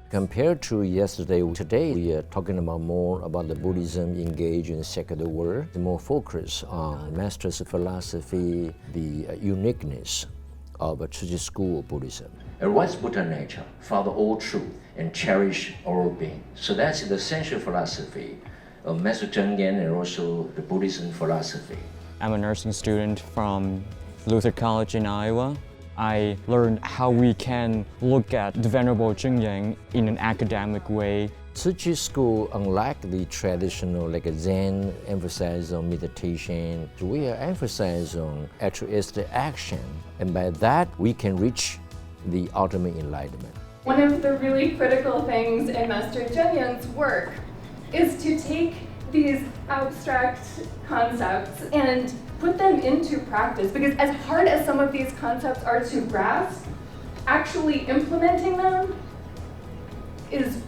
Compared to yesterday, today we are talking about more about the Buddhism engaged in the secular world, more focus on Master's philosophy, the uniqueness of a Tzu Chi school of Buddhism. What's Buddha nature? Follow all truth and cherish all being. So that's the essential philosophy of Master Zheng Yan and also the Buddhism philosophy. I'm a nursing student from Luther College in Iowa. I learned how we can look at the Venerable Zheng Yan in an academic way. Tzu Chi school, unlike the traditional like Zen, emphasize on meditation, we are emphasized on altruistic action, and by that we can reach the ultimate enlightenment. One of the really critical things in Master Zheng Yan's work is to take these abstract concepts and put them into practice, because as hard as some of these concepts are to grasp, actually implementing them is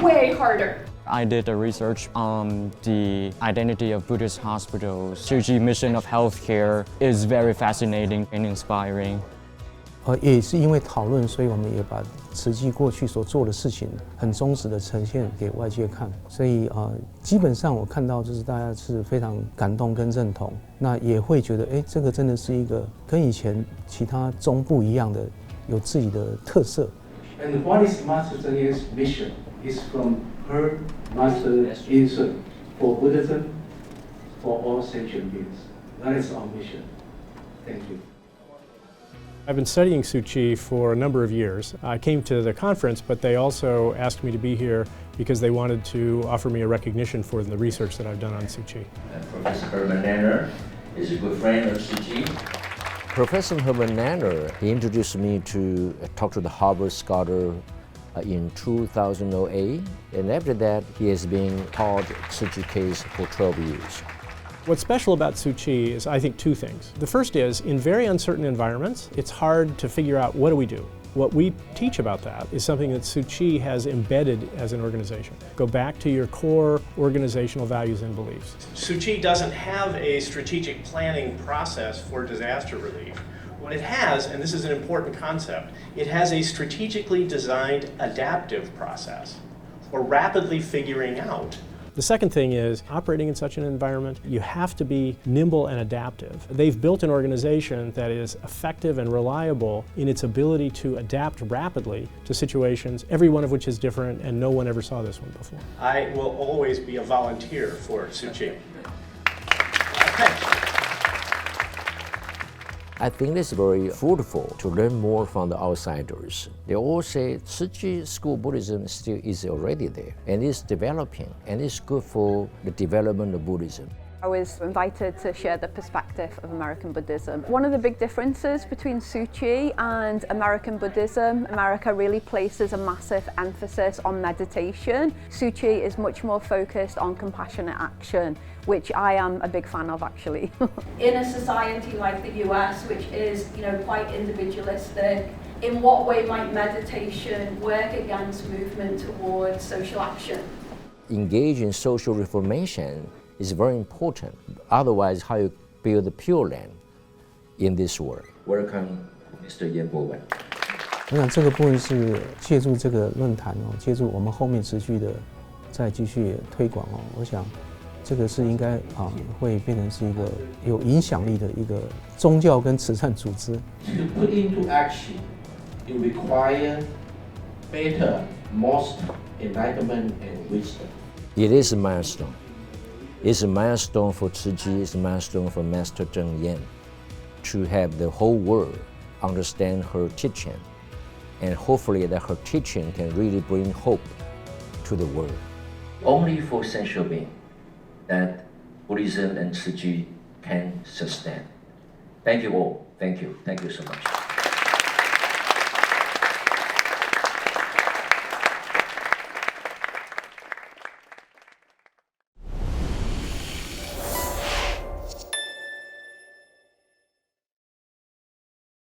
way harder. I did a research on the identity of Buddhist hospitals. Tzu Chi mission of healthcare is very fascinating and inspiring. 也是因为讨论，所以我们也把慈济过去所做的事情很忠实的呈现给外界看。所以基本上我看到就是大家是非常感动跟认同，那也会觉得，这个真的是一个跟以前其他宗不一样的，有自己的特色。And what is Master Zheng Yan's mission? Is from her Master Insert for Buddhism, for all sentient beings. That is our mission. Thank you. I've been studying Tzu Chi for a number of years. I came to the conference, but they also asked me to be here because they wanted to offer me a recognition for the research that I've done on Tzu Chi. Professor Herman Nanner is a good friend of Tzu Chi. Professor Herman Nanner, he introduced me to talk to the Harvard scholar in 2008, and after that he has been taught Tzu Chi case for 12 years. What's special about Tzu Chi is, I think, two things. The first is, in very uncertain environments, it's hard to figure out what do we do. What we teach about that is something that Tzu Chi has embedded as an organization. Go back to your core organizational values and beliefs. Tzu Chi doesn't have a strategic planning process for disaster relief. What it has, and this is an important concept, it has a strategically designed adaptive process for rapidly figuring out. The second thing is, operating in such an environment, you have to be nimble and adaptive. They've built an organization that is effective and reliable in its ability to adapt rapidly to situations, every one of which is different, and no one ever saw this one before. I will always be a volunteer for Tzu Chi. I think it's very fruitful to learn more from the outsiders. They all say Tzu Chi school Buddhism still is already there, and it's developing, and it's good for the development of Buddhism. I was invited to share the perspective of American Buddhism. One of the big differences between Tzu Chi and American Buddhism, America really places a massive emphasis on meditation. Tzu Chi is much more focused on compassionate action, which I am a big fan of, actually. In a society like the US, which is, quite individualistic, in what way might meditation work against movement towards social action? Engage in social reformation is very important. Otherwise, how you build the Pure Land in this world? Welcome, Mr. Yan Bo-wen. 我想这个部分是借助这个论坛借助我们后面持续的再继续推广我想这个是应该会变成是一个有影响力的一个宗教跟慈善组织。To put into action, it requires better, most enlightenment and wisdom. It is a milestone. It's a milestone for Tzu Chi, it's a milestone for Master Zheng Yan to have the whole world understand her teaching, and hopefully that her teaching can really bring hope to the world. Only for sentient being that Buddhism and Tzu Chi can sustain. Thank you all. Thank you. Thank you so much.